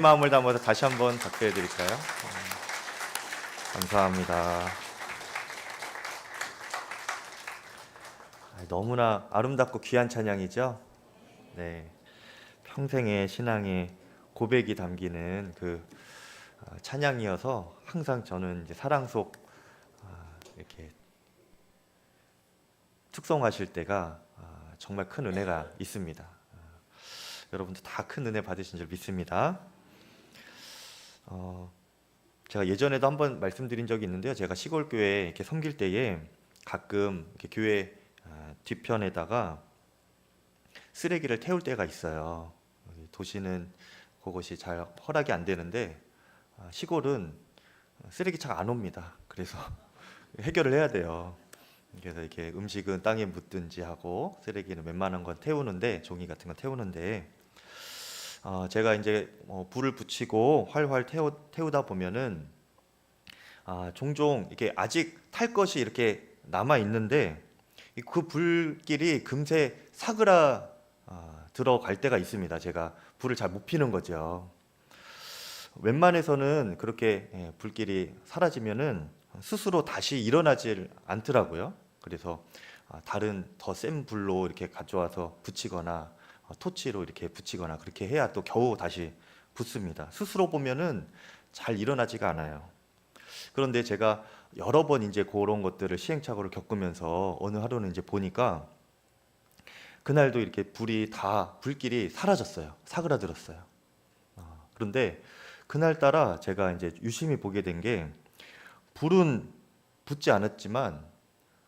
마음을 담아서 다시 한번 작별해 드릴까요? 감사합니다. 너무나 아름답고 귀한 찬양이죠? 네. 평생의 신앙의 고백이 담기는 그 찬양이어서 항상 저는 이제 사랑 속 이렇게 축성하실 때가 정말 큰 은혜가 있습니다. 여러분도 다 큰 은혜 받으신 줄 믿습니다. 제가 예전에도 한번 말씀드린 적이 있는데요. 제가 시골 교회에 이렇게 섬길 때에 가끔 이렇게 교회 뒤편에다가 쓰레기를 태울 때가 있어요. 도시는 그것이 잘 허락이 안 되는데 시골은 쓰레기 차가 안 옵니다. 그래서 해결을 해야 돼요. 그래서 이렇게 음식은 땅에 묻든지 하고 쓰레기는 웬만한 건 태우는데, 종이 같은 건 태우는데, 제가 이제 불을 붙이고 활활 태우다 보면은 종종 이렇게 아직 탈 것이 이렇게 남아 있는데 그 불길이 금세 사그라 들어갈 때가 있습니다. 제가 불을 잘 못 피는 거죠. 웬만해서는 그렇게 불길이 사라지면은 스스로 다시 일어나질 않더라고요. 그래서 다른 더 센 불로 이렇게 가져와서 붙이거나 토치로 이렇게 붙이거나 그렇게 해야 또 겨우 다시 붙습니다. 스스로 보면은 잘 일어나지가 않아요. 그런데 제가 여러 번 이제 그런 것들을 시행착오를 겪으면서 어느 하루는 이제 보니까 그날도 이렇게 불길이 사라졌어요. 사그라들었어요. 그런데 그날따라 제가 이제 유심히 보게 된 게, 불은 붙지 않았지만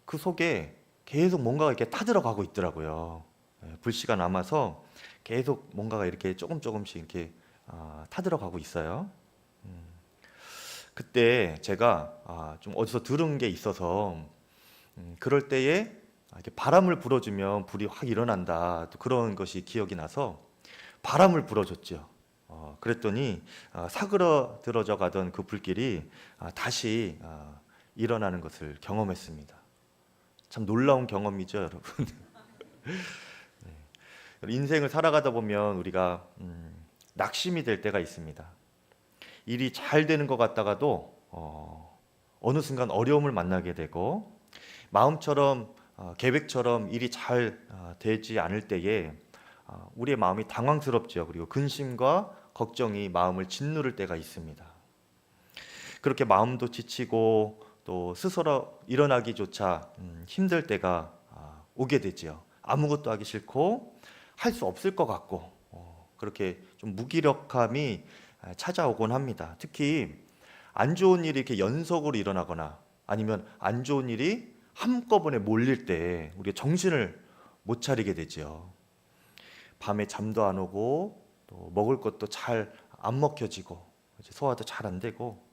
그 속에 계속 뭔가가 이렇게 타들어가고 있더라고요. 불씨가 남아서 계속 뭔가가 이렇게 조금씩 이렇게 타들어가고 있어요. 그때 제가 좀 어디서 들은 게 있어서 그럴 때에 이렇게 바람을 불어주면 불이 확 일어난다, 또 그런 것이 기억이 나서 바람을 불어줬죠. 그랬더니 사그러들어져 가던 그 불길이 다시 일어나는 것을 경험했습니다. 참 놀라운 경험이죠, 여러분. 인생을 살아가다 보면 우리가 낙심이 될 때가 있습니다. 일이 잘 되는 것 같다가도 어느 순간 어려움을 만나게 되고, 마음처럼 계획처럼 일이 잘 되지 않을 때에 우리의 마음이 당황스럽죠. 그리고 근심과 걱정이 마음을 짓누를 때가 있습니다. 그렇게 마음도 지치고 또 스스로 일어나기조차 힘들 때가 오게 되지요. 아무것도 하기 싫고 할 수 없을 것 같고 그렇게 좀 무기력함이 찾아오곤 합니다. 특히 안 좋은 일이 이렇게 연속으로 일어나거나 아니면 안 좋은 일이 한꺼번에 몰릴 때 우리가 정신을 못 차리게 되죠. 밤에 잠도 안 오고 또 먹을 것도 잘 안 먹혀지고 소화도 잘 안 되고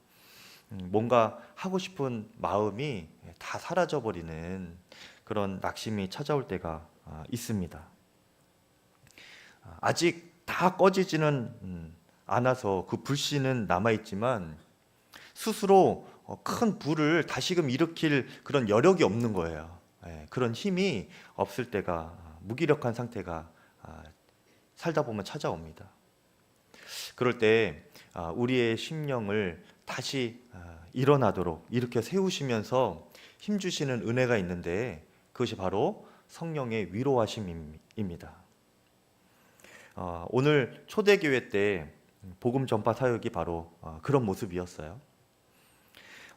뭔가 하고 싶은 마음이 다 사라져 버리는 그런 낙심이 찾아올 때가 있습니다. 아직 다 꺼지지는 않아서 그 불씨는 남아 있지만 스스로 큰 불을 다시금 일으킬 그런 여력이 없는 거예요. 그런 힘이 없을 때가, 무기력한 상태가 살다 보면 찾아옵니다. 그럴 때 우리의 심령을 다시 일어나도록 일으켜 세우시면서 힘주시는 은혜가 있는데, 그것이 바로 성령의 위로하심입니다. 오늘 초대교회 때 복음 전파 사역이 바로 그런 모습이었어요.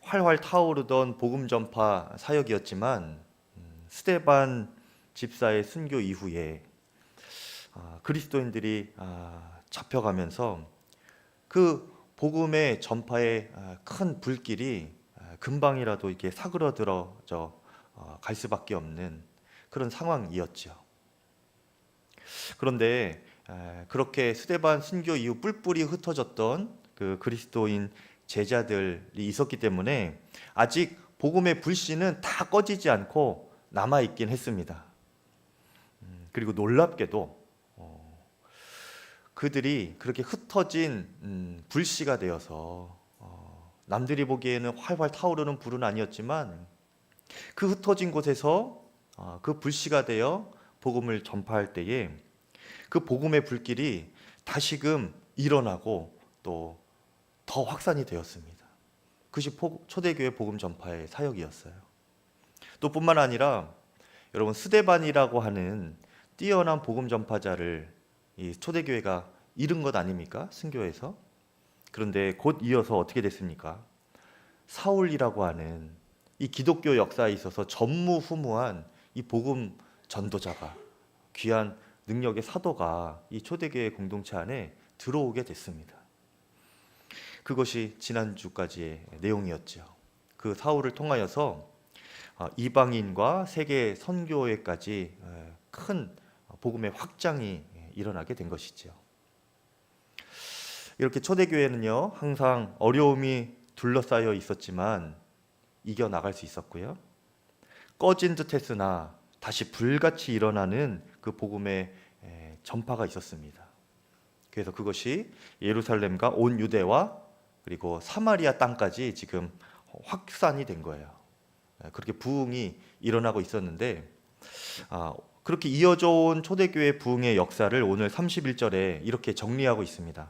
활활 타오르던 복음 전파 사역이었지만 스데반 집사의 순교 이후에 그리스도인들이 잡혀가면서 그 복음의 전파의 큰 불길이 금방이라도 이렇게 사그러들어져 갈 수밖에 없는 그런 상황이었죠. 그런데 그렇게 스데반 순교 이후 뿔뿔이 흩어졌던 그 그리스도인 제자들이 있었기 때문에 아직 복음의 불씨는 다 꺼지지 않고 남아 있긴 했습니다. 그리고 놀랍게도 그들이 그렇게 흩어진 불씨가 되어서 남들이 보기에는 활활 타오르는 불은 아니었지만 그 흩어진 곳에서 그 불씨가 되어 복음을 전파할 때에 그 복음의 불길이 다시금 일어나고 또 더 확산이 되었습니다. 그것이 초대교회 복음 전파의 사역이었어요. 또 뿐만 아니라 여러분 스데반이라고 하는 뛰어난 복음 전파자를 이 초대교회가 잃은 것 아닙니까? 순교에서. 그런데 곧 이어서 어떻게 됐습니까? 사울이라고 하는 이 기독교 역사에 있어서 전무후무한 이 복음 전도자가, 귀한 능력의 사도가 이 초대교회 공동체 안에 들어오게 됐습니다. 그것이 지난주까지의 내용이었죠. 그 사울을 통하여서 이방인과 세계 선교회까지 큰 복음의 확장이 일어나게 된 것이죠. 이렇게 초대교회는요, 항상 어려움이 둘러싸여 있었지만 이겨나갈 수 있었고요. 꺼진 듯 했으나 다시 불같이 일어나는 그 복음의 전파가 있었습니다. 그래서 그것이 예루살렘과 온 유대와 그리고 사마리아 땅까지 지금 확산이 된 거예요. 그렇게 부흥이 일어나고 있었는데 그렇게 이어져 온 초대교회 부흥의 역사를 오늘 31절에 이렇게 정리하고 있습니다.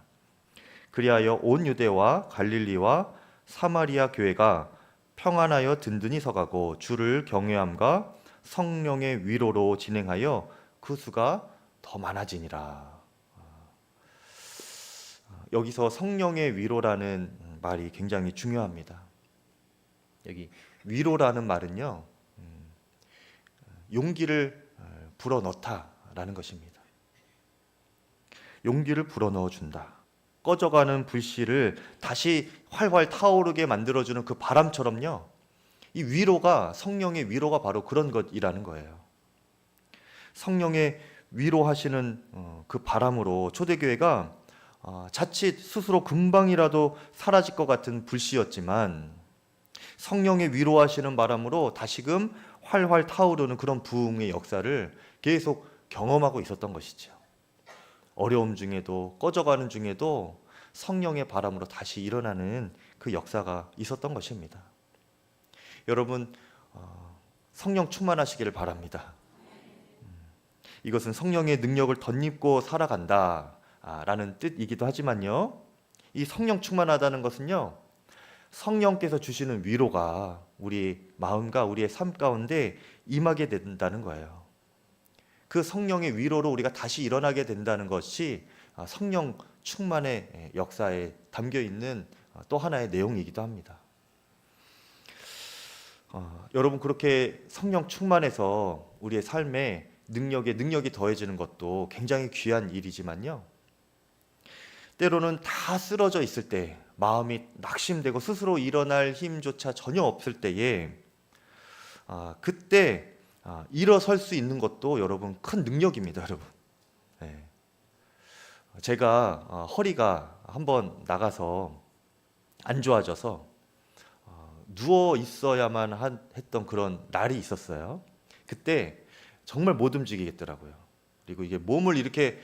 그리하여 온 유대와 갈릴리와 사마리아 교회가 평안하여 든든히 서가고 주를 경외함과 성령의 위로로 진행하여 그 수가 더 많아지니라. 여기서 성령의 위로라는 말이 굉장히 중요합니다. 여기 위로라는 말은요, 용기를 불어넣다라는 것입니다. 용기를 불어넣어준다. 꺼져가는 불씨를 다시 활활 타오르게 만들어주는 그 바람처럼요, 이 위로가, 성령의 위로가 바로 그런 것이라는 거예요. 성령의 위로하시는 그 바람으로 초대교회가 자칫 스스로 금방이라도 사라질 것 같은 불씨였지만 성령의 위로하시는 바람으로 다시금 활활 타오르는 그런 부흥의 역사를 계속 경험하고 있었던 것이죠. 어려움 중에도, 꺼져가는 중에도 성령의 바람으로 다시 일어나는 그 역사가 있었던 것입니다. 여러분, 성령 충만하시기를 바랍니다. 이것은 성령의 능력을 덧입고 살아간다 라는 뜻이기도 하지만요, 이 성령 충만하다는 것은요, 성령께서 주시는 위로가 우리 마음과 우리의 삶 가운데 임하게 된다는 거예요. 그 성령의 위로로 우리가 다시 일어나게 된다는 것이 성령 충만의 역사에 담겨 있는 또 하나의 내용이기도 합니다. 여러분, 그렇게 성령 충만해서 우리의 삶에 능력이 더해지는 것도 굉장히 귀한 일이지만요, 때로는 다 쓰러져 있을 때, 마음이 낙심되고 스스로 일어날 힘조차 전혀 없을 때에 그때 일어설 수 있는 것도 여러분 큰 능력입니다, 여러분. 네. 제가 허리가 한번 나가서 안 좋아져서 누워 있어야만 했던 그런 날이 있었어요. 그때 정말 못 움직이겠더라고요. 그리고 이게 몸을 이렇게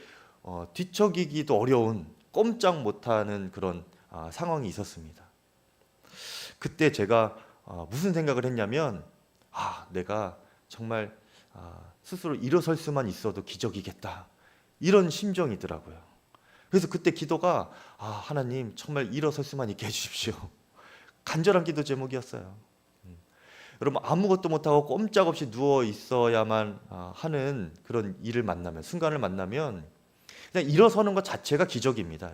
뒤척이기도 어려운, 꼼짝 못하는 그런 상황이 있었습니다. 그때 제가 무슨 생각을 했냐면, 내가 정말 스스로 일어설 수만 있어도 기적이겠다, 이런 심정이더라고요. 그래서 그때 기도가 하나님 정말 일어설 수만 있게 해주십시오, 간절한 기도 제목이었어요. 여러분, 아무것도 못하고 꼼짝없이 누워 있어야만 하는 그런 일을 만나면, 순간을 만나면 그냥 일어서는 것 자체가 기적입니다.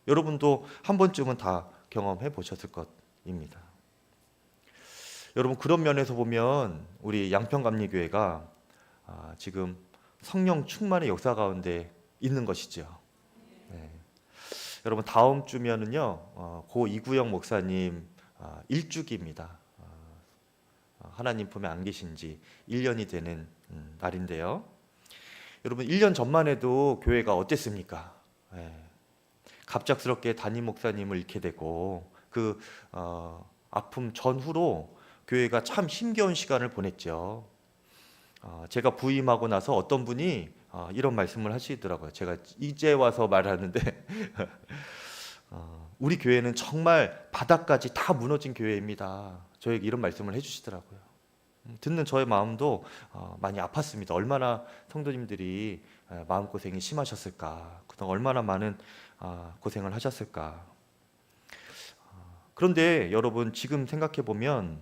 여러분도 한 번쯤은 다 경험해 보셨을 것입니다. 여러분, 그런 면에서 보면 우리 양평감리교회가 지금 성령 충만의 역사 가운데 있는 것이죠. 네. 여러분, 다음 주면은요, 고 이구영 목사님 일주기입니다. 하나님 품에 안 계신 지 1년이 되는 날인데요. 여러분, 1년 전만 해도 교회가 어땠습니까? 갑작스럽게 담임 목사님을 잃게 되고 그 아픔 전후로 교회가 참 힘겨운 시간을 보냈죠. 제가 부임하고 나서 어떤 분이 이런 말씀을 하시더라고요. 제가 이제 와서 말하는데 우리 교회는 정말 바닥까지 다 무너진 교회입니다. 저에게 이런 말씀을 해주시더라고요. 듣는 저의 마음도 많이 아팠습니다. 얼마나 성도님들이 마음고생이 심하셨을까, 그동안 얼마나 많은 고생을 하셨을까? 그런데 여러분 지금 생각해 보면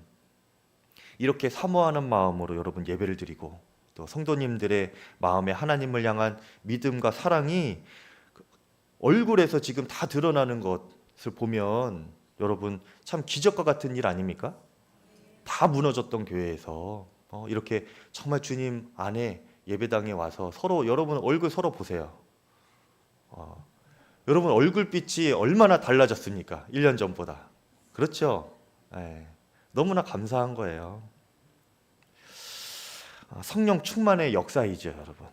이렇게 사모하는 마음으로 여러분 예배를 드리고 또 성도님들의 마음에 하나님을 향한 믿음과 사랑이 얼굴에서 지금 다 드러나는 것을 보면 여러분 참 기적과 같은 일 아닙니까? 다 무너졌던 교회에서 이렇게 정말 주님 안에 예배당에 와서 서로 여러분 얼굴 서로 보세요. 여러분 얼굴빛이 얼마나 달라졌습니까? 1년 전보다. 그렇죠? 네, 너무나 감사한 거예요. 성령 충만의 역사이죠, 여러분.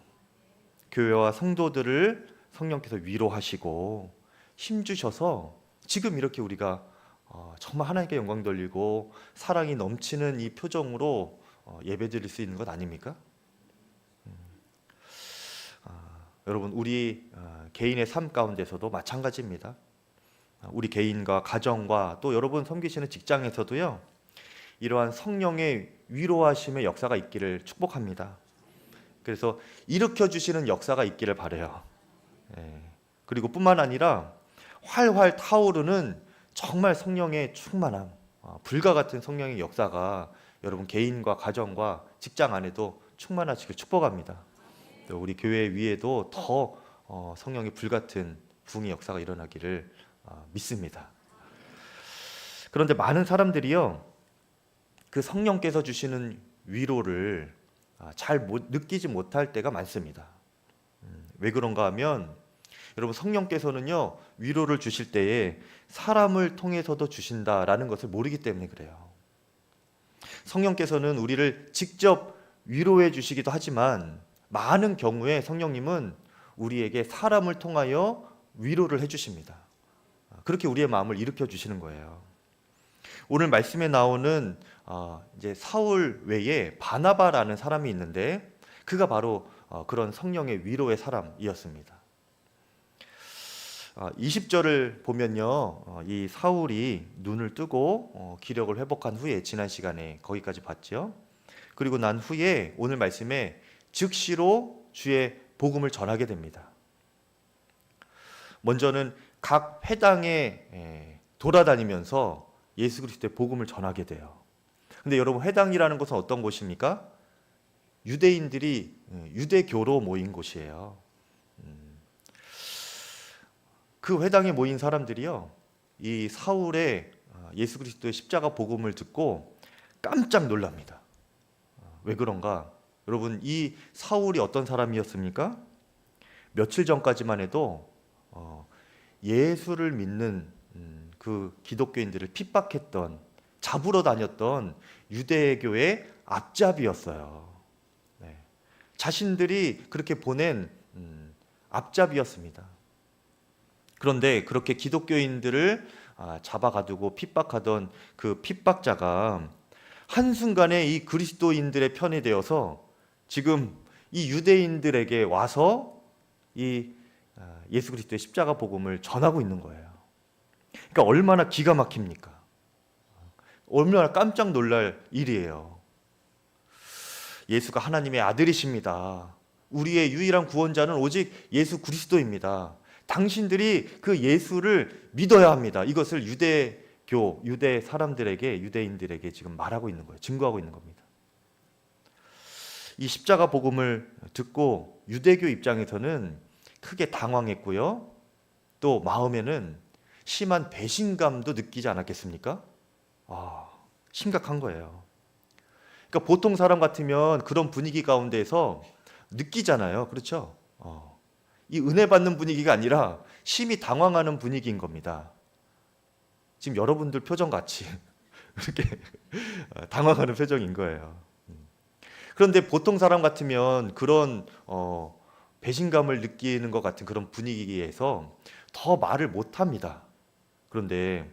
교회와 성도들을 성령께서 위로하시고 힘주셔서 지금 이렇게 우리가 정말 하나님께 영광 돌리고 사랑이 넘치는 이 표정으로 예배드릴 수 있는 것 아닙니까? 여러분 우리 개인의 삶 가운데서도 마찬가지입니다. 우리 개인과 가정과 또 여러분 섬기시는 직장에서도요, 이러한 성령의 위로하심의 역사가 있기를 축복합니다. 그래서 일으켜 주시는 역사가 있기를 바라요. 그리고 뿐만 아니라 활활 타오르는 정말 성령의 충만함, 불과 같은 성령의 역사가 여러분 개인과 가정과 직장 안에도 충만하시길 축복합니다. 또 우리 교회 위에도 더 성령의 불같은 부흥의 역사가 일어나기를 믿습니다. 그런데 많은 사람들이요, 그 성령께서 주시는 위로를 잘 느끼지 못할 때가 많습니다. 왜 그런가 하면 여러분 성령께서는요, 위로를 주실 때에 사람을 통해서도 주신다라는 것을 모르기 때문에 그래요. 성령께서는 우리를 직접 위로해 주시기도 하지만 많은 경우에 성령님은 우리에게 사람을 통하여 위로를 해 주십니다. 그렇게 우리의 마음을 일으켜 주시는 거예요. 오늘 말씀에 나오는 이제 사울 외에 바나바라는 사람이 있는데 그가 바로 그런 성령의 위로의 사람이었습니다. 20절을 보면요, 이 사울이 눈을 뜨고 기력을 회복한 후에 지난 시간에 거기까지 봤죠. 그리고 난 후에 오늘 말씀에 즉시로 주의 복음을 전하게 됩니다. 먼저는 각 회당에 돌아다니면서 예수 그리스도의 복음을 전하게 돼요. 근데 여러분 회당이라는 곳은 어떤 곳입니까? 유대인들이 유대교로 모인 곳이에요. 그 회당에 모인 사람들이요, 이 사울의 예수 그리스도의 십자가 복음을 듣고 깜짝 놀랍니다. 왜 그런가? 여러분 이 사울이 어떤 사람이었습니까? 며칠 전까지만 해도 예수를 믿는 그 기독교인들을 핍박했던, 잡으러 다녔던 유대교의 앞잡이였어요. 네. 자신들이 그렇게 보낸 앞잡이였습니다. 그런데 그렇게 기독교인들을 잡아가두고 핍박하던 그 핍박자가 한순간에 이 그리스도인들의 편이 되어서 지금 이 유대인들에게 와서 이 예수 그리스도의 십자가 복음을 전하고 있는 거예요. 그러니까 얼마나 기가 막힙니까? 얼마나 깜짝 놀랄 일이에요. 예수가 하나님의 아들이십니다. 우리의 유일한 구원자는 오직 예수 그리스도입니다. 당신들이 그 예수를 믿어야 합니다. 이것을 유대 사람들에게, 유대인들에게 지금 말하고 있는 거예요. 증거하고 있는 겁니다. 이 십자가 복음을 듣고 유대교 입장에서는 크게 당황했고요. 또 마음에는 심한 배신감도 느끼지 않았겠습니까? 심각한 거예요. 그러니까 보통 사람 같으면 그런 분위기 가운데서 느끼잖아요. 그렇죠? 이 은혜 받는 분위기가 아니라 심히 당황하는 분위기인 겁니다. 지금 여러분들 표정 같이 이렇게 당황하는 표정인 거예요. 그런데 보통 사람 같으면 그런 배신감을 느끼는 것 같은 그런 분위기에서 더 말을 못합니다. 그런데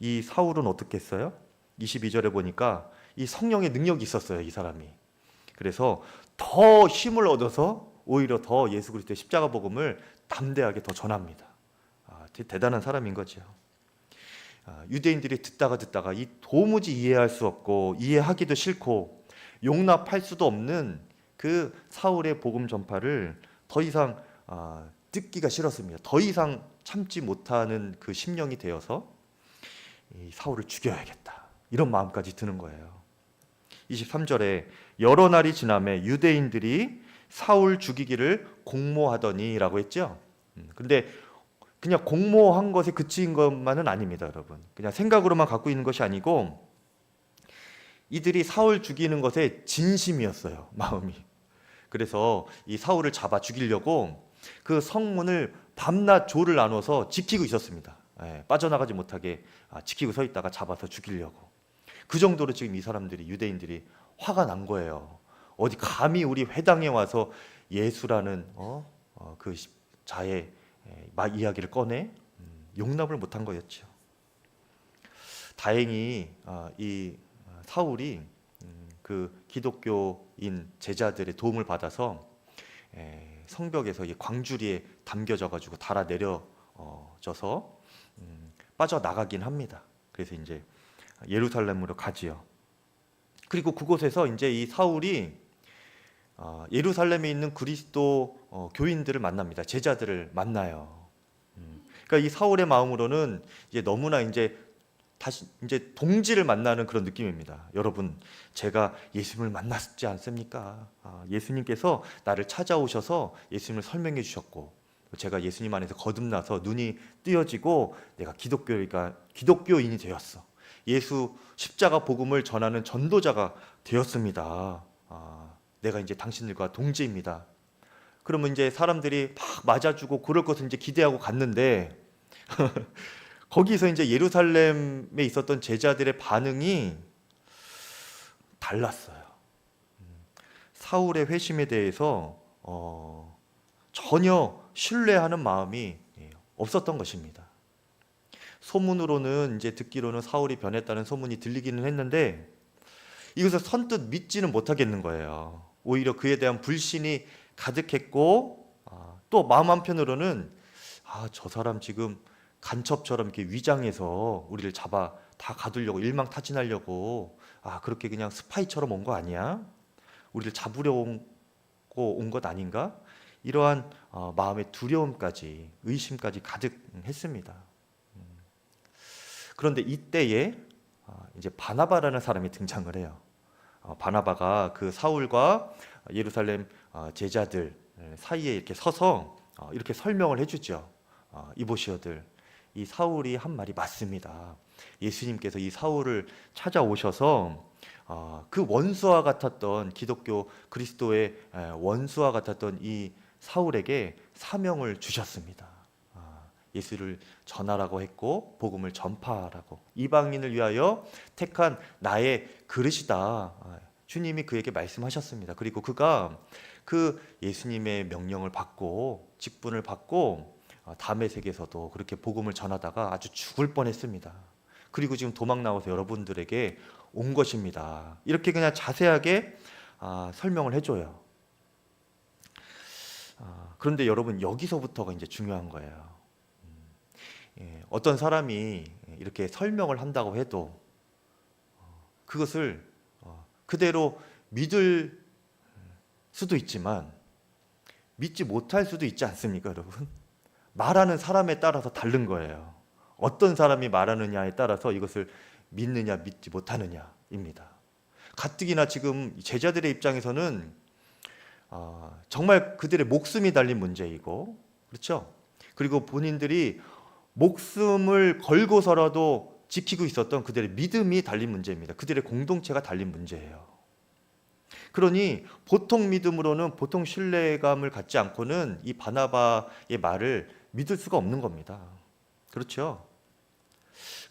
이 사울은 어떻게 했어요? 22절에 보니까 이 성령의 능력이 있었어요, 이 사람이. 그래서 더 힘을 얻어서 오히려 더 예수 그리스도의 십자가 복음을 담대하게 더 전합니다. 대단한 사람인 거죠. 유대인들이 듣다가 이 도무지 이해할 수 없고 이해하기도 싫고 용납할 수도 없는 그 사울의 복음 전파를 더 이상 듣기가 싫었습니다. 더 이상 참지 못하는 그 심령이 되어서 이 사울을 죽여야겠다, 이런 마음까지 드는 거예요. 23절에 여러 날이 지나매 유대인들이 사울 죽이기를 공모하더니 라고 했죠. 근데 그냥 공모한 것에 그친 것만은 아닙니다, 여러분. 그냥 생각으로만 갖고 있는 것이 아니고 이들이 사울 죽이는 것에 진심이었어요, 마음이. 그래서 이 사울을 잡아 죽이려고 그 성문을 밤낮 조를 나눠서 지키고 있었습니다. 빠져나가지 못하게 지키고 서 있다가 잡아서 죽이려고. 그 정도로 지금 이 사람들이, 유대인들이 화가 난 거예요. 어디 감히 우리 회당에 와서 예수라는 그 자의 이야기를 꺼내? 용납을 못한 거였죠. 다행히 이 사울이 그 기독교인 제자들의 도움을 받아서 성벽에서 광주리에 담겨져 가지고 달아 내려져서 빠져나가긴 합니다. 그래서 이제 예루살렘으로 가지요. 그리고 그곳에서 이제 이 사울이 예루살렘에 있는 그리스도 교인들을 만납니다. 제자들을 만나요. 그러니까 이 사울의 마음으로는 이제 너무나 이제 다시 이제 동지를 만나는 그런 느낌입니다. 여러분, 제가 예수님을 만났지 않습니까? 예수님께서 나를 찾아오셔서 예수님을 설명해 주셨고, 제가 예수님 안에서 거듭나서 눈이 뜨여지고 내가 기독교인이 되었어. 예수 십자가 복음을 전하는 전도자가 되었습니다. 내가 이제 당신들과 동지입니다. 그러면 이제 사람들이 막 맞아주고 그럴 것을 이제 기대하고 갔는데 거기서 이제 예루살렘에 있었던 제자들의 반응이 달랐어요. 사울의 회심에 대해서 전혀 신뢰하는 마음이 없었던 것입니다. 소문으로는 이제 듣기로는 사울이 변했다는 소문이 들리기는 했는데 이것을 선뜻 믿지는 못하겠는 거예요. 오히려 그에 대한 불신이 가득했고, 또 마음 한편으로는 저 사람 지금 간첩처럼 이렇게 위장해서 우리를 잡아 다 가두려고, 일망타진하려고, 그렇게 그냥 스파이처럼 온 거 아니야? 우리를 잡으려고 온 것 아닌가? 이러한 마음의 두려움까지, 의심까지 가득했습니다. 그런데 이때에 이제 바나바라는 사람이 등장을 해요. 바나바가 그 사울과 예루살렘 제자들 사이에 이렇게 서서 이렇게 설명을 해주죠. 이보시오들, 이 사울이 한 말이 맞습니다. 예수님께서 이 사울을 찾아오셔서 그 원수와 같았던, 기독교 그리스도의 원수와 같았던 이 사울에게 사명을 주셨습니다. 예수를 전하라고 했고 복음을 전파하라고, 이방인을 위하여 택한 나의 그릇이다. 주님이 그에게 말씀하셨습니다. 그리고 그가 그 예수님의 명령을 받고 직분을 받고 다메섹에서도 그렇게 복음을 전하다가 아주 죽을 뻔했습니다. 그리고 지금 도망 나와서 여러분들에게 온 것입니다. 이렇게 그냥 자세하게 설명을 해줘요. 그런데 여러분, 여기서부터가 이제 중요한 거예요. 어떤 사람이 이렇게 설명을 한다고 해도 그것을 그대로 믿을 수도 있지만 믿지 못할 수도 있지 않습니까, 여러분? 말하는 사람에 따라서 다른 거예요. 어떤 사람이 말하느냐에 따라서 이것을 믿느냐 믿지 못하느냐입니다. 가뜩이나 지금 제자들의 입장에서는 정말 그들의 목숨이 달린 문제이고, 그렇죠? 그리고 본인들이 목숨을 걸고서라도 지키고 있었던 그들의 믿음이 달린 문제입니다. 그들의 공동체가 달린 문제예요. 그러니 보통 믿음으로는, 보통 신뢰감을 갖지 않고는 이 바나바의 말을 믿을 수가 없는 겁니다. 그렇죠?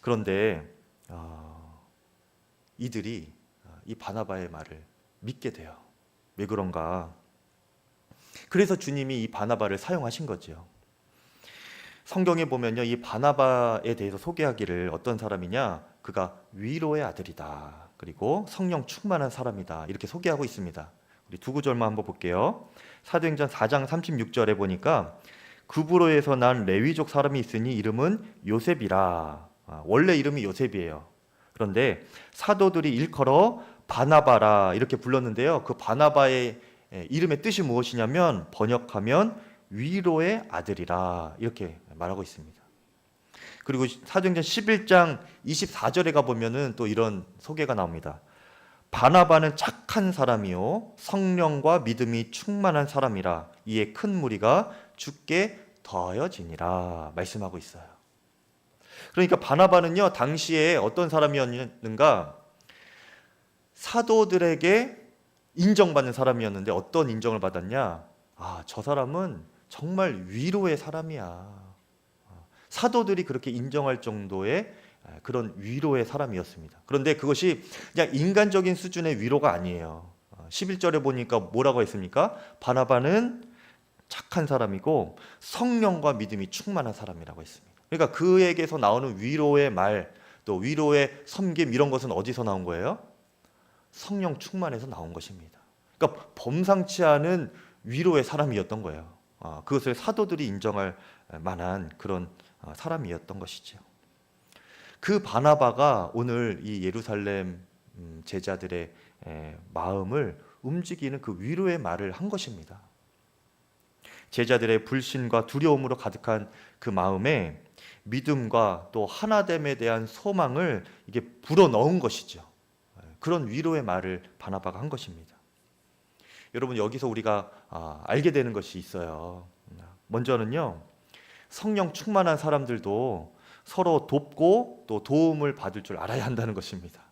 그런데 이들이 이 바나바의 말을 믿게 돼요. 왜 그런가? 그래서 주님이 이 바나바를 사용하신 거죠. 성경에 보면요, 이 바나바에 대해서 소개하기를 어떤 사람이냐, 그가 위로의 아들이다, 그리고 성령 충만한 사람이다, 이렇게 소개하고 있습니다. 우리 두 구절만 한번 볼게요. 사도행전 4장 36절에 보니까 구브로에서 난 레위족 사람이 있으니 이름은 요셉이라. 원래 이름이 요셉이에요. 그런데 사도들이 일컬어 바나바라 이렇게 불렀는데요, 그 바나바의 이름의 뜻이 무엇이냐면, 번역하면 위로의 아들이라 이렇게 말하고 있습니다. 그리고 사도행전 11장 24절에 가보면은 또 이런 소개가 나옵니다. 바나바는 착한 사람이요 성령과 믿음이 충만한 사람이라 이에 큰 무리가 주께 더하여지니라 말씀하고 있어요. 그러니까 바나바는요 당시에 어떤 사람이었는가, 사도들에게 인정받는 사람이었는데 어떤 인정을 받았냐, 저 사람은 정말 위로의 사람이야. 사도들이 그렇게 인정할 정도의 그런 위로의 사람이었습니다. 그런데 그것이 그냥 인간적인 수준의 위로가 아니에요. 11절에 보니까 뭐라고 했습니까? 바나바는 착한 사람이고 성령과 믿음이 충만한 사람이라고 했습니다. 그러니까 그에게서 나오는 위로의 말, 또 위로의 섬김, 이런 것은 어디서 나온 거예요? 성령 충만해서 나온 것입니다. 그러니까 범상치 않은 위로의 사람이었던 거예요. 그것을 사도들이 인정할 만한 그런 사람이었던 것이죠. 그 바나바가 오늘 이 예루살렘 제자들의 마음을 움직이는 그 위로의 말을 한 것입니다. 제자들의 불신과 두려움으로 가득한 그 마음에 믿음과 또 하나됨에 대한 소망을 이게 불어넣은 것이죠. 그런 위로의 말을 바나바가 한 것입니다. 여러분, 여기서 우리가 알게 되는 것이 있어요. 먼저는요, 성령 충만한 사람들도 서로 돕고 또 도움을 받을 줄 알아야 한다는 것입니다.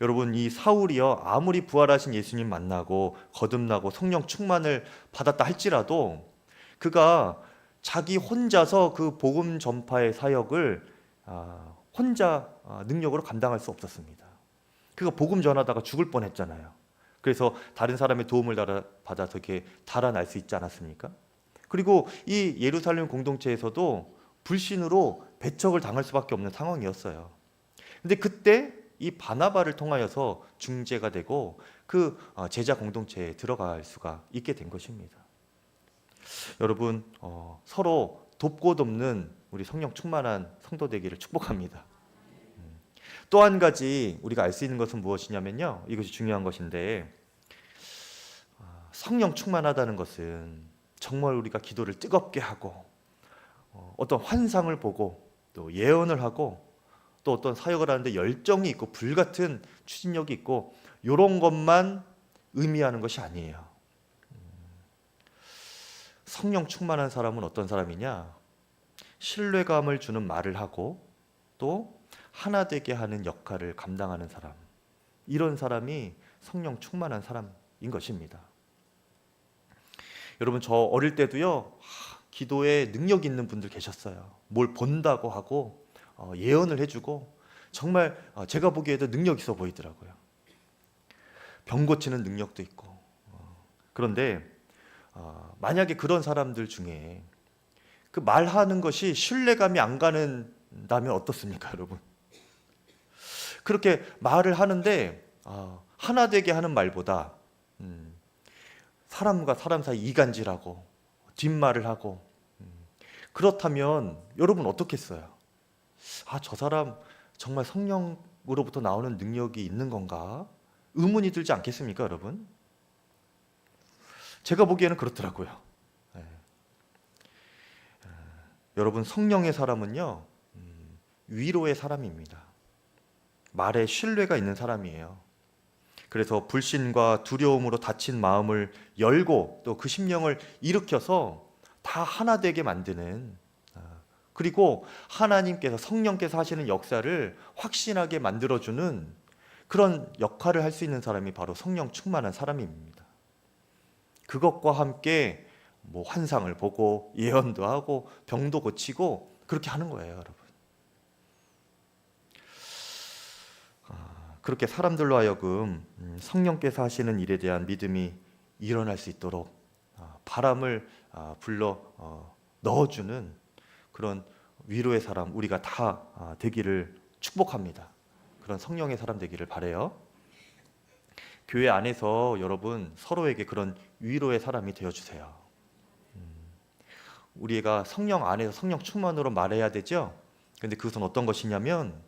여러분, 이 사울이요, 아무리 부활하신 예수님 만나고 거듭나고 성령 충만을 받았다 할지라도 그가 자기 혼자서 그 복음 전파의 사역을 혼자 능력으로 감당할 수 없었습니다. 그가 복음 전하다가 죽을 뻔했잖아요. 그래서 다른 사람의 도움을 받아서 이렇게 달아날 수 있지 않았습니까? 그리고 이 예루살렘 공동체에서도 불신으로 배척을 당할 수밖에 없는 상황이었어요. 근데 그때 이 바나바를 통하여서 중재가 되고 그 제자 공동체에 들어갈 수가 있게 된 것입니다. 여러분, 서로 돕고 돕는 우리 성령 충만한 성도 되기를 축복합니다. 또 한 가지 우리가 알 수 있는 것은 무엇이냐면요, 이것이 중요한 것인데, 성령 충만하다는 것은 정말 우리가 기도를 뜨겁게 하고 어떤 환상을 보고 또 예언을 하고 또 어떤 사역을 하는데 열정이 있고 불같은 추진력이 있고 이런 것만 의미하는 것이 아니에요. 성령 충만한 사람은 어떤 사람이냐? 신뢰감을 주는 말을 하고 또 하나 되게 하는 역할을 감당하는 사람, 이런 사람이 성령 충만한 사람인 것입니다. 여러분, 저 어릴 때도요, 기도에 능력 있는 분들 계셨어요. 뭘 본다고 하고 예언을 해주고 정말 제가 보기에도 능력 있어 보이더라고요. 병 고치는 능력도 있고. 그런데 만약에 그런 사람들 중에 그 말하는 것이 신뢰감이 안 가는다면 어떻습니까, 여러분? 그렇게 말을 하는데 하나 되게 하는 말보다 사람과 사람 사이 이간질하고 뒷말을 하고, 그렇다면 여러분 어떻겠어요? 저 사람 정말 성령으로부터 나오는 능력이 있는 건가? 의문이 들지 않겠습니까, 여러분? 제가 보기에는 그렇더라고요. 여러분, 성령의 사람은요, 위로의 사람입니다. 말에 신뢰가 있는 사람이에요. 그래서 불신과 두려움으로 닫힌 마음을 열고 또 그 심령을 일으켜서 다 하나 되게 만드는, 그리고 하나님께서, 성령께서 하시는 역사를 확신하게 만들어주는 그런 역할을 할 수 있는 사람이 바로 성령 충만한 사람입니다. 그것과 함께 환상을 보고 예언도 하고 병도 고치고 그렇게 하는 거예요, 여러분. 그렇게 사람들로 하여금 성령께서 하시는 일에 대한 믿음이 일어날 수 있도록 바람을 불러 넣어주는 그런 위로의 사람, 우리가 다 되기를 축복합니다. 그런 성령의 사람 되기를 바라요. 교회 안에서 여러분 서로에게 그런 위로의 사람이 되어주세요. 우리가 성령 안에서 성령 충만으로 말해야 되죠. 그런데 그것은 어떤 것이냐면,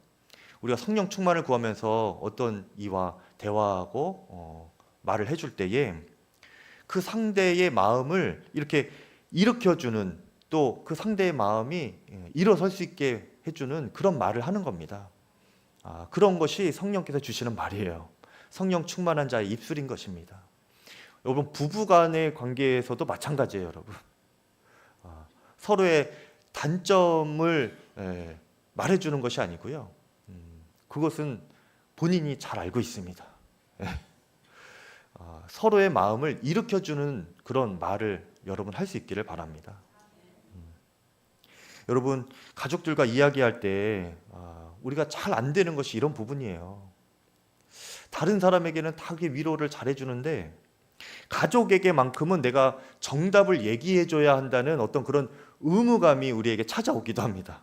우리가 성령 충만을 구하면서 어떤 이와 대화하고 말을 해줄 때에 그 상대의 마음을 이렇게 일으켜주는, 또 그 상대의 마음이 일어설 수 있게 해주는 그런 말을 하는 겁니다. 그런 것이 성령께서 주시는 말이에요. 성령 충만한 자의 입술인 것입니다. 여러분, 부부간의 관계에서도 마찬가지예요, 여러분. 서로의 단점을 말해주는 것이 아니고요. 그것은 본인이 잘 알고 있습니다. 서로의 마음을 일으켜주는 그런 말을 여러분 할 수 있기를 바랍니다. 여러분, 가족들과 이야기할 때 우리가 잘 안 되는 것이 이런 부분이에요. 다른 사람에게는 다 위로를 잘해주는데 가족에게만큼은 내가 정답을 얘기해줘야 한다는 어떤 그런 의무감이 우리에게 찾아오기도 합니다.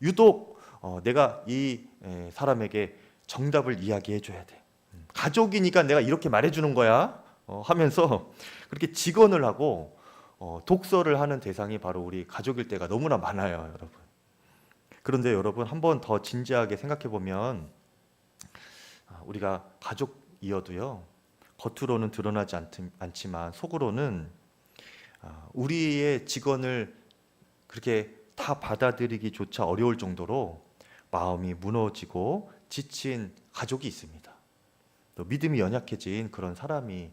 유독 내가 이 사람에게 정답을 이야기해줘야 돼. 가족이니까 내가 이렇게 말해주는 거야 하면서 그렇게 직언을 하고 독설을 하는 대상이 바로 우리 가족일 때가 너무나 많아요, 여러분. 그런데 여러분, 한번 더 진지하게 생각해 보면 우리가 가족이어도요, 겉으로는 드러나지 않지만 속으로는 우리의 직언을 그렇게 다 받아들이기조차 어려울 정도로 마음이 무너지고 지친 가족이 있습니다. 또 믿음이 연약해진 그런 사람이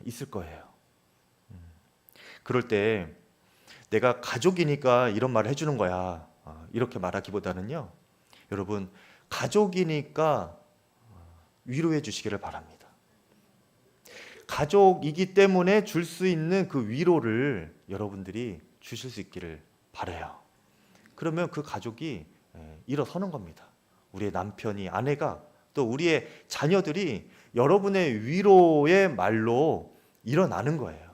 있을 거예요. 그럴 때 내가 가족이니까 이런 말을 해주는 거야 이렇게 말하기보다는요, 여러분, 가족이니까 위로해 주시기를 바랍니다. 가족이기 때문에 줄 수 있는 그 위로를 여러분들이 주실 수 있기를 바라요. 그러면 그 가족이 일어서는 겁니다. 우리의 남편이, 아내가, 또 우리의 자녀들이 여러분의 위로의 말로 일어나는 거예요.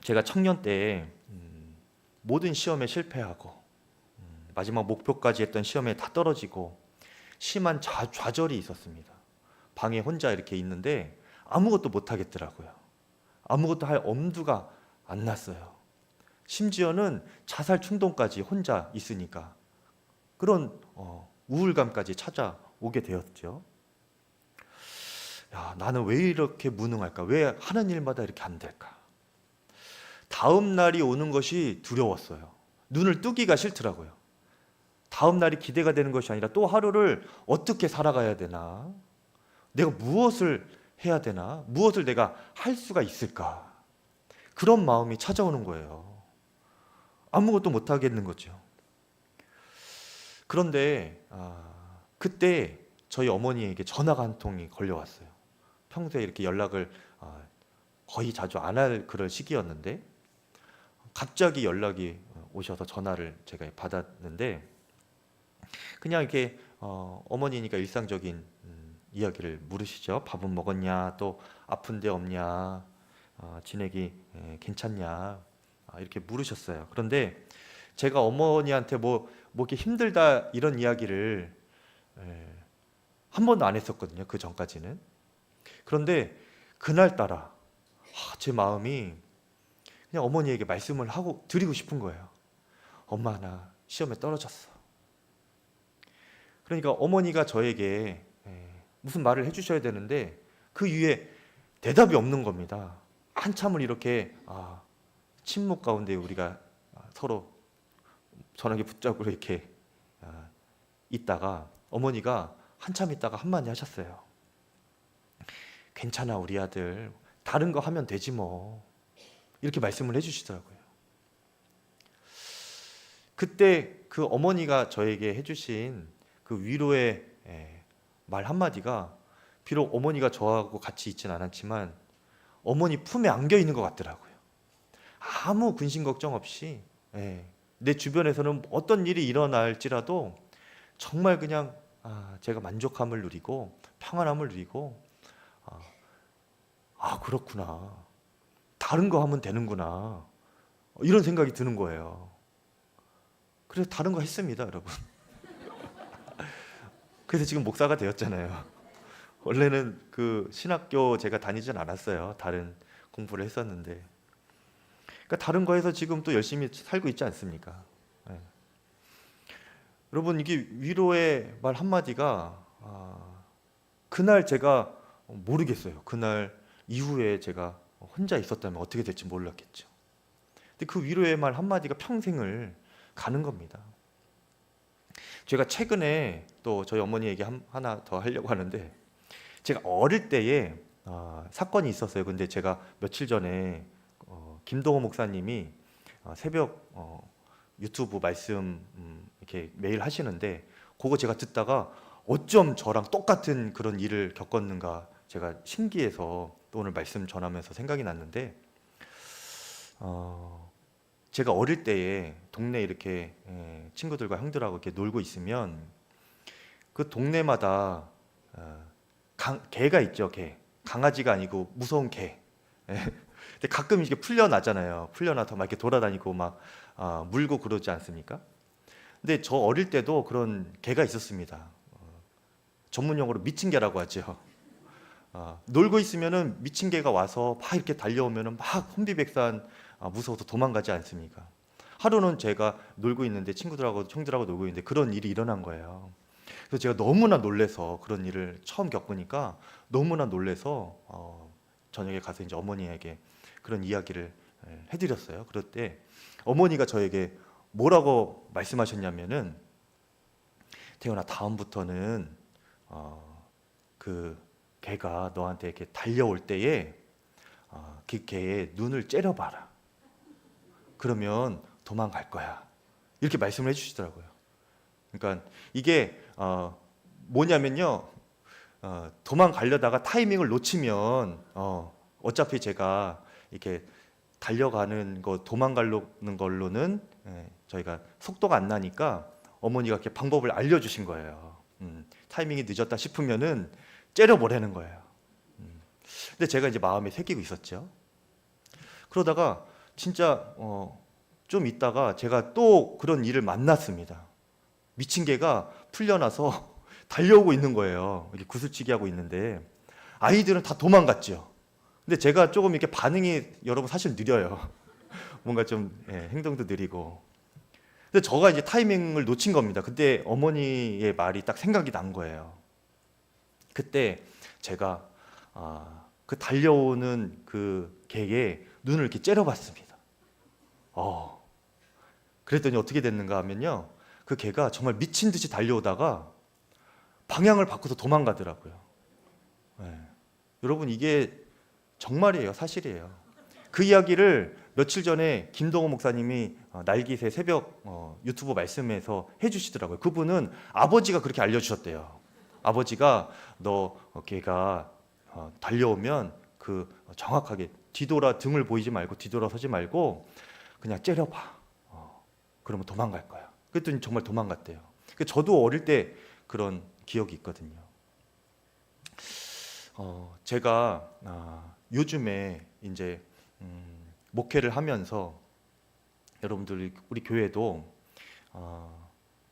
제가 청년 때 모든 시험에 실패하고 마지막 목표까지 했던 시험에 다 떨어지고 심한 좌절이 있었습니다. 방에 혼자 이렇게 있는데 아무것도 못 하겠더라고요. 아무것도 할 엄두가 안 났어요. 심지어는 자살 충동까지 혼자 있으니까 그런 우울감까지 찾아오게 되었죠. 야, 나는 왜 이렇게 무능할까? 왜 하는 일마다 이렇게 안 될까? 다음 날이 오는 것이 두려웠어요. 눈을 뜨기가 싫더라고요. 다음 날이 기대가 되는 것이 아니라 또 하루를 어떻게 살아가야 되나? 내가 무엇을 해야 되나? 무엇을 내가 할 수가 있을까? 그런 마음이 찾아오는 거예요. 아무것도 못 하겠는 거죠. 그런데 그때 저희 어머니에게 전화가 한 통이 걸려왔어요. 평소에 이렇게 연락을 거의 자주 안 할 그런 시기였는데 갑자기 연락이 오셔서 전화를 제가 받았는데, 그냥 이렇게 어머니니까 일상적인 이야기를 물으시죠. 밥은 먹었냐, 또 아픈 데 없냐, 지내기 괜찮냐, 이렇게 물으셨어요. 그런데 제가 어머니한테 뭐 이렇게 힘들다 이런 이야기를 한 번도 안 했었거든요, 그 전까지는. 그런데 그날따라 제 마음이 그냥 어머니에게 말씀을 하고 드리고 싶은 거예요. 엄마, 나 시험에 떨어졌어. 그러니까 어머니가 저에게 무슨 말을 해주셔야 되는데 그 이후에 대답이 없는 겁니다. 한참을 이렇게 침묵 가운데 우리가 서로 전화기 붙잡고 이렇게 있다가 어머니가 한참 있다가 한마디 하셨어요. 괜찮아, 우리 아들. 다른 거 하면 되지 뭐. 이렇게 말씀을 해주시더라고요. 그때 그 어머니가 저에게 해주신 그 위로의 말 한마디가 비록 어머니가 저하고 같이 있진 않았지만 어머니 품에 안겨 있는 것 같더라고요. 아무 근심 걱정 없이 내 주변에서는 어떤 일이 일어날지라도 정말 그냥 제가 만족함을 누리고 평안함을 누리고 그렇구나, 다른 거 하면 되는구나, 이런 생각이 드는 거예요. 그래서 다른 거 했습니다, 여러분. 그래서 지금 목사가 되었잖아요. 원래는 그 신학교 제가 다니진 않았어요. 다른 공부를 했었는데, 그러니까 다른 거 해서 지금 또 열심히 살고 있지 않습니까? 여러분, 이게 위로의 말 한마디가 그날 제가 모르겠어요. 그날 이후에 제가 혼자 있었다면 어떻게 될지 몰랐겠죠. 근데 그 위로의 말 한마디가 평생을 가는 겁니다. 제가 최근에 또 저희 어머니 얘기 하나 더 하려고 하는데, 제가 어릴 때에 사건이 있었어요. 근데 제가 며칠 전에 김동호 목사님이 새벽 유튜브 말씀 이렇게 매일 하시는데, 그거 제가 듣다가 어쩜 저랑 똑같은 그런 일을 겪었는가 제가 신기해서 또 오늘 말씀 전하면서 생각이 났는데, 제가 어릴 때에 동네 이렇게 친구들과 형들하고 이렇게 놀고 있으면 그 동네마다 개가 있죠. 개. 강아지가 아니고 무서운 개. 예. 근데 가끔 이렇게 풀려나잖아요. 풀려나서 막 이렇게 돌아다니고 막 물고 그러지 않습니까? 근데 저 어릴 때도 그런 개가 있었습니다. 전문 용어로 미친 개라고 하죠. 놀고 있으면은 미친 개가 와서 막 이렇게 달려오면은 막 혼비백산, 무서워서 도망가지 않습니까? 하루는 제가 놀고 있는데 친구들하고 형들하고 놀고 있는데 그런 일이 일어난 거예요. 그래서 제가 너무나 놀래서, 그런 일을 처음 겪으니까 너무나 놀래서 저녁에 가서 이제 어머니에게 그런 이야기를 해드렸어요. 그럴 때 어머니가 저에게 뭐라고 말씀하셨냐면은, 태연아, 다음부터는 그 개가 너한테 이렇게 달려올 때에 그 개의 눈을 째려봐라. 그러면 도망갈 거야. 이렇게 말씀을 해주시더라고요. 그러니까 이게 뭐냐면요, 도망가려다가 타이밍을 놓치면 어차피 제가 이렇게 달려가는 거, 도망가려는 걸로는 저희가 속도가 안 나니까 어머니가 이렇게 방법을 알려주신 거예요. 타이밍이 늦었다 싶으면은 째려보라는 거예요. 근데 제가 이제 마음에 새기고 있었죠. 그러다가 진짜 좀 있다가 제가 또 그런 일을 만났습니다. 미친 개가 풀려나서 달려오고 있는 거예요. 이렇게 구슬치기 하고 있는데 아이들은 다 도망갔죠. 근데 제가 조금 이렇게 반응이, 여러분, 사실 느려요. 뭔가 좀 행동도 느리고. 근데 저가 이제 타이밍을 놓친 겁니다. 그때 어머니의 말이 딱 생각이 난 거예요. 그때 제가 그 달려오는 그 개의 눈을 이렇게 째려봤습니다. 그랬더니 어떻게 됐는가 하면요, 그 개가 정말 미친 듯이 달려오다가 방향을 바꿔서 도망가더라고요. 여러분, 이게 정말이에요. 사실이에요. 그 이야기를 며칠 전에 김동호 목사님이 날기새 새벽 유튜브 말씀에서 해주시더라고요. 그분은 아버지가 그렇게 알려주셨대요. 아버지가 너 걔가 달려오면 그 정확하게 뒤돌아, 등을 보이지 말고 뒤돌아서지 말고 그냥 째려봐. 그러면 도망갈 거야. 그랬더니 정말 도망갔대요. 저도 어릴 때 그런 기억이 있거든요. 제가 요즘에 이제 목회를 하면서, 여러분들 우리 교회도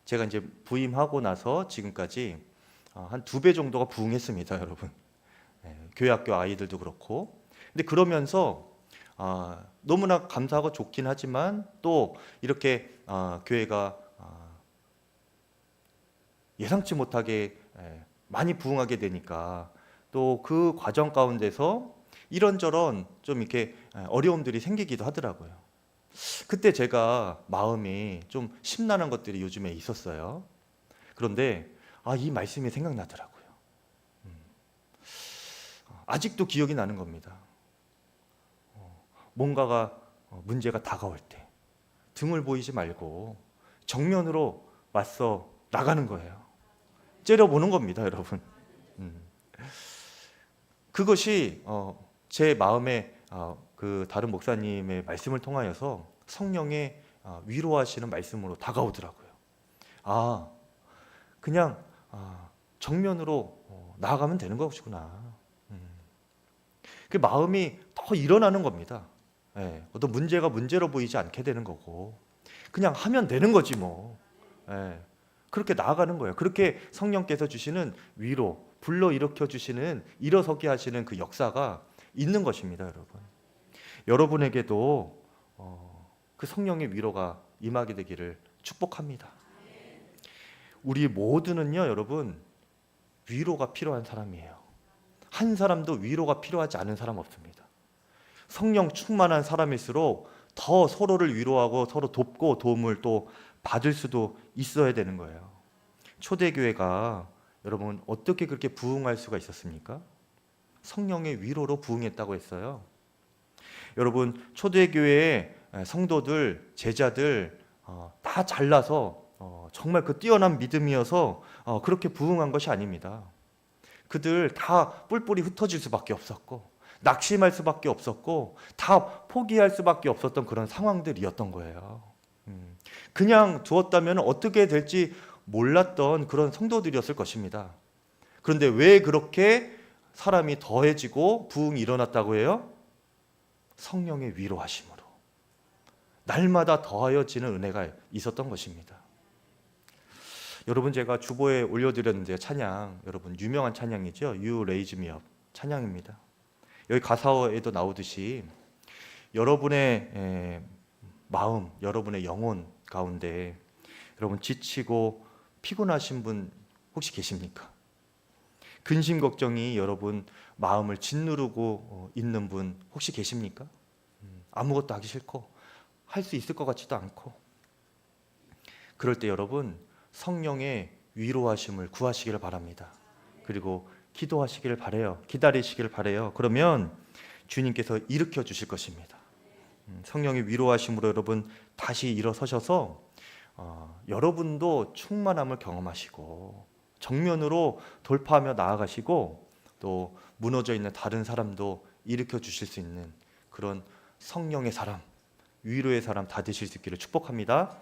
제가 이제 부임하고 나서 지금까지 한 2배 정도가 부흥했습니다, 여러분. 교회 학교 아이들도 그렇고. 근데 그러면서 너무나 감사하고 좋긴 하지만 또 이렇게 교회가 예상치 못하게 많이 부흥하게 되니까 또 그 과정 가운데서 이런저런 좀 이렇게 어려움들이 생기기도 하더라고요. 그때 제가 마음이 좀 심란한 것들이 요즘에 있었어요. 그런데 이 말씀이 생각나더라고요. 아직도 기억이 나는 겁니다. 뭔가가 문제가 다가올 때 등을 보이지 말고 정면으로 맞서 나가는 거예요. 째려보는 겁니다, 여러분. 그것이 제 마음에 그 다른 목사님의 말씀을 통하여서 성령의 위로하시는 말씀으로 다가오더라고요. 그냥 정면으로 나아가면 되는 것이구나. 그 마음이 더 일어나는 겁니다. 어떤 문제가 문제로 보이지 않게 되는 거고, 그냥 하면 되는 거지 뭐. 그렇게 나아가는 거예요. 그렇게 성령께서 주시는 위로, 불러일으켜 주시는, 일어서게 하시는 그 역사가 있는 것입니다, 여러분. 여러분에게도 그 성령의 위로가 임하게 되기를 축복합니다. 우리 모두는요, 여러분, 위로가 필요한 사람이에요. 한 사람도 위로가 필요하지 않은 사람 없습니다. 성령 충만한 사람일수록 더 서로를 위로하고 서로 돕고 도움을 또 받을 수도 있어야 되는 거예요. 초대교회가 여러분 어떻게 그렇게 부흥할 수가 있었습니까? 성령의 위로로 부흥했다고 했어요. 여러분 초대교회의 성도들, 제자들 다 잘나서 정말 그 뛰어난 믿음이어서 그렇게 부흥한 것이 아닙니다. 그들 다 뿔뿔이 흩어질 수밖에 없었고 낙심할 수밖에 없었고 다 포기할 수밖에 없었던 그런 상황들이었던 거예요. 그냥 두었다면 어떻게 될지 몰랐던 그런 성도들이었을 것입니다. 그런데 왜 그렇게 사람이 더해지고 부흥이 일어났다고 해요? 성령의 위로하심으로 날마다 더하여지는 은혜가 있었던 것입니다. 여러분 제가 주보에 올려드렸는데 찬양, 여러분 유명한 찬양이죠. You Raise Me Up 찬양입니다. 여기 가사에도 나오듯이 여러분의 마음, 여러분의 영혼 가운데 여러분 지치고 피곤하신 분 혹시 계십니까? 근심 걱정이 여러분 마음을 짓누르고 있는 분 혹시 계십니까? 아무것도 하기 싫고 할 수 있을 것 같지도 않고 그럴 때 여러분 성령의 위로하심을 구하시기를 바랍니다. 그리고 기도하시기를 바래요. 기다리시기를 바래요. 그러면 주님께서 일으켜 주실 것입니다. 성령의 위로하심으로 여러분 다시 일어서셔서 여러분도 충만함을 경험하시고 정면으로 돌파하며 나아가시고 또 무너져 있는 다른 사람도 일으켜 주실 수 있는 그런 성령의 사람, 위로의 사람 다 되실 수 있기를 축복합니다.